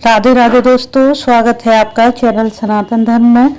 राधे राधे दोस्तों, स्वागत है आपका चैनल सनातन धर्म में।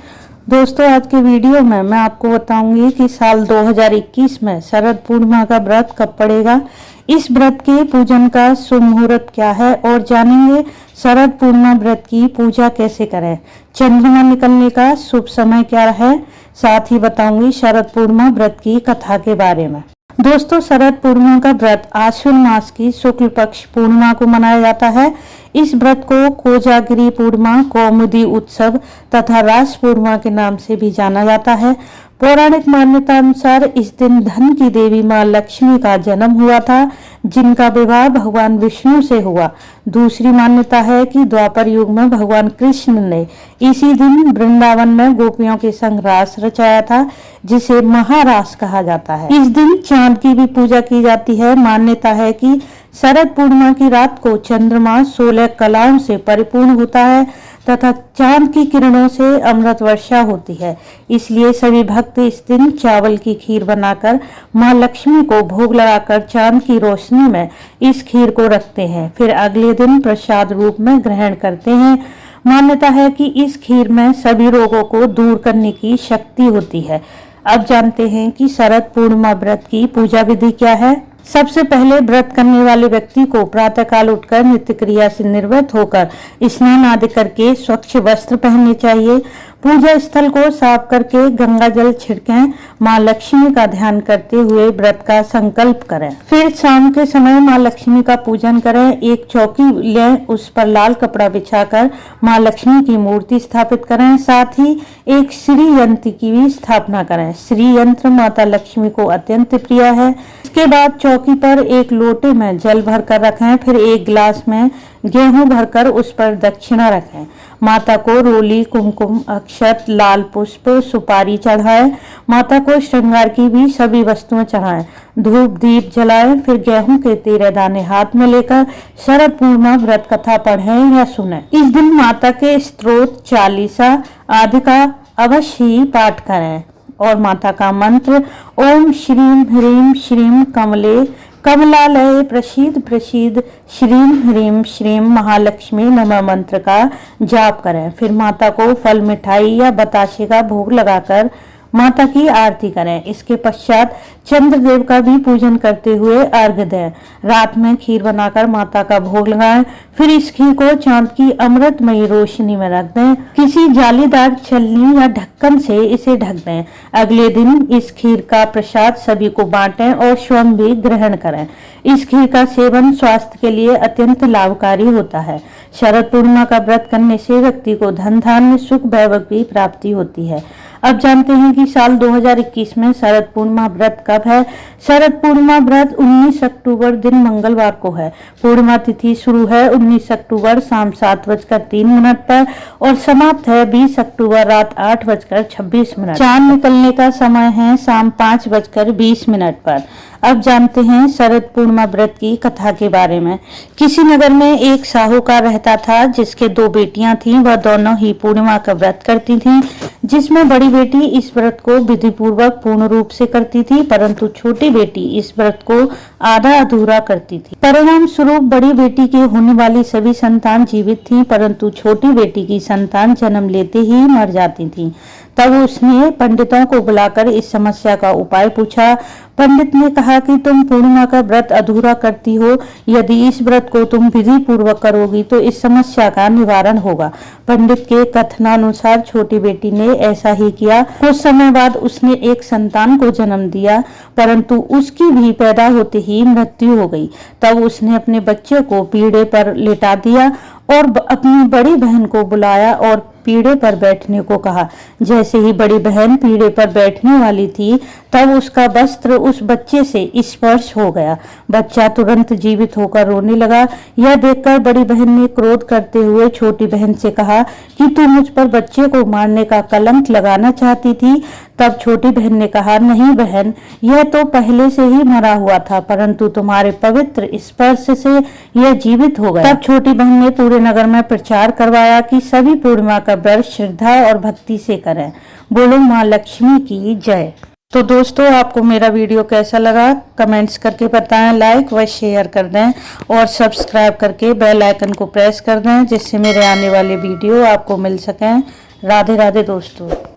दोस्तों, आज के वीडियो में मैं आपको बताऊंगी कि साल 2021 में शरद पूर्णिमा का व्रत कब पड़ेगा, इस व्रत के पूजन का शुभ मुहूर्त क्या है और जानेंगे शरद पूर्णिमा व्रत की पूजा कैसे करें, चंद्रमा निकलने का शुभ समय क्या है। साथ ही बताऊंगी शरद पूर्णिमा व्रत की कथा के बारे में। दोस्तों, शरद पूर्णिमा का व्रत आश्विन मास की शुक्ल पक्ष पूर्णिमा को मनाया जाता है। इस व्रत को कोजागिरी पूर्णिमा, कौमुदी उत्सव तथा रास पूर्णिमा के नाम से भी जाना जाता है। पौराणिक मान्यता अनुसार इस दिन धन की देवी मां लक्ष्मी का जन्म हुआ था, जिनका विवाह भगवान विष्णु से हुआ। दूसरी मान्यता है कि द्वापर युग में भगवान कृष्ण ने इसी दिन वृंदावन में गोपियों के संग रास रचाया था, जिसे महारास कहा जाता है। इस दिन चांद की भी पूजा की जाती है। मान्यता है कि शरद पूर्णिमा की रात को चंद्रमा 16 कलाओं से परिपूर्ण होता है तथा चांद की किरणों से अमृत वर्षा होती है। इसलिए सभी भक्त इस दिन चावल की खीर बनाकर मां लक्ष्मी को भोग लगाकर चांद की रोशनी में इस खीर को रखते हैं, फिर अगले दिन प्रसाद रूप में ग्रहण करते हैं। मान्यता है कि इस खीर में सभी रोगों को दूर करने की शक्ति होती है। अब जानते हैं कि शरद पूर्णिमा व्रत की पूजा विधि क्या है। सबसे पहले व्रत करने वाले व्यक्ति को प्रातःकाल उठकर नित्य क्रिया से निवृत्त होकर स्नान आदि करके स्वच्छ वस्त्र पहनने चाहिए। पूजा स्थल को साफ करके गंगा जल छिड़कें, मां लक्ष्मी का ध्यान करते हुए व्रत का संकल्प करें। फिर शाम के समय मां लक्ष्मी का पूजन करें। एक चौकी लें, उस पर लाल कपड़ा बिछाकर मां लक्ष्मी की मूर्ति स्थापित करें। साथ ही एक श्री यंत्र की भी स्थापना करें। श्री यंत्र माता लक्ष्मी को अत्यंत प्रिय है। इसके बाद चौकी पर एक लोटे में जल भरकर रखें, फिर एक गिलास में गेहूं भरकर उस पर दक्षिणा रखें। माता को रोली, कुमकुम, अक्षत, लाल पुष्प, सुपारी चढ़ाएं। माता को श्रृंगार की भी सभी वस्तुएं चढ़ाएं। धूप दीप जलाएं। फिर गेहूं के 13 दाने हाथ में लेकर शरद पूर्णिमा व्रत कथा पढ़ें या सुनें। इस दिन माता के स्तोत्र, चालीसा आदि का अवश्य ही पाठ करें और माता का मंत्र ओम श्रीम ह्रीम श्रीम कमले कमलालय प्रसीद प्रसीद श्रीम ह्रीम श्रीम महालक्ष्मी नमः मंत्र का जाप करें। फिर माता को फल, मिठाई या बताशे का भोग लगाकर माता की आरती करें। इसके पश्चात चंद्रदेव का भी पूजन करते हुए अर्घ्य दें। रात में खीर बनाकर माता का भोग लगाएं। फिर इस खीर को चांद की अमृतमयी रोशनी में रख दें। किसी जालीदार छलनी या ढक्कन से इसे ढक दें। अगले दिन इस खीर का प्रसाद सभी को बांटें और स्वयं भी ग्रहण करें। इस खीर का सेवन स्वास्थ्य के लिए अत्यंत लाभकारी होता है। शरद पूर्णिमा का व्रत करने से व्यक्ति को धन धान्य सुख वैभव की प्राप्ति होती है। अब जानते हैं कि साल 2021 में शरद पूर्णिमा व्रत कब है। शरद पूर्णिमा व्रत 19 अक्टूबर दिन मंगलवार को है। पूर्णिमा तिथि शुरू है 19 अक्टूबर शाम 7:03 पर और समाप्त है 20 अक्टूबर रात 8:26। चांद निकलने का समय है शाम 5:20 पर। अब जानते हैं शरद पूर्णिमा व्रत की कथा के बारे में। किसी नगर में एक साहूकार रहता था, जिसके 2 बेटियां थीं। वह दोनों ही पूर्णिमा का व्रत करती थीं, जिसमें बड़ी बेटी इस व्रत को विधि पूर्वक पूर्ण रूप से करती थी, परंतु छोटी बेटी इस व्रत को आधा अधूरा करती थी। परिणाम स्वरूप बड़ी बेटी के होने वाली सभी संतान जीवित थी, परंतु छोटी बेटी की संतान जन्म लेते ही मर जाती थी। तब उसने पंडितों को बुलाकर इस समस्या का उपाय पूछा। पंडित ने कहा कि तुम पूर्णिमा का व्रत अधूरा करती हो, यदि इस व्रत को तुम विधि पूर्वक करोगी तो इस समस्या का निवारण होगा। पंडित के कथनानुसार छोटी बेटी ने ऐसा ही किया। कुछ समय बाद उसने एक संतान को जन्म दिया, परंतु उसकी भी पैदा होते ही मृत्यु हो गई। तब उसने अपने बच्चे को पीढ़े पर लेटा दिया और अपनी बड़ी बहन को बुलाया और पीढ़े पर बैठने को कहा। जैसे ही बड़ी बहन पीढ़े पर बैठने वाली थी, तब उसका वस्त्र उस बच्चे से स्पर्श हो गया। बच्चा तुरंत जीवित होकर रोने लगा। यह देखकर बड़ी बहन ने क्रोध करते हुए छोटी बहन से कहा कि तू मुझ पर बच्चे को मारने का कलंक लगाना चाहती थी। तब छोटी बहन ने कहा, नहीं बहन, यह तो पहले से ही मरा हुआ था, परंतु तुम्हारे पवित्र स्पर्श से यह जीवित हो गया। तब छोटी बहन ने पूरे नगर में प्रचार करवाया कि सभी पूर्णिमा का व्रत श्रद्धा और भक्ति से करें। बोलो मां लक्ष्मी की जय। तो दोस्तों आपको मेरा वीडियो कैसा लगा कमेंट्स करके बताएं, लाइक व शेयर कर दें और सब्सक्राइब करके बेल आइकन को प्रेस कर दें जिससे मेरे आने वाले वीडियो आपको मिल सकें। राधे राधे दोस्तों।